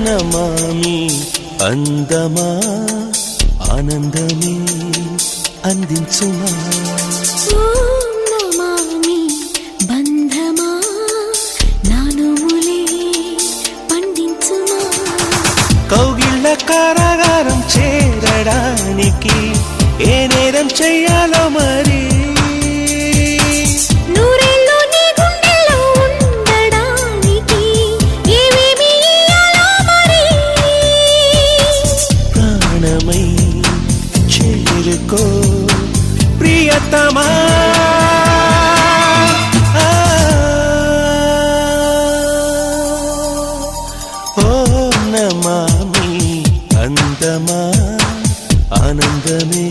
నమామి అందమా ఆనందమే అందించుమా నమామి బంధమా నానుములే పండించుమా కౌగిళ్ళ కారాగారం చేరడానికి ఏ నేరం చెయ్యాలో మరి చేరుకో ప్రియతమా ఓ నమామి అందమా ఆనందమే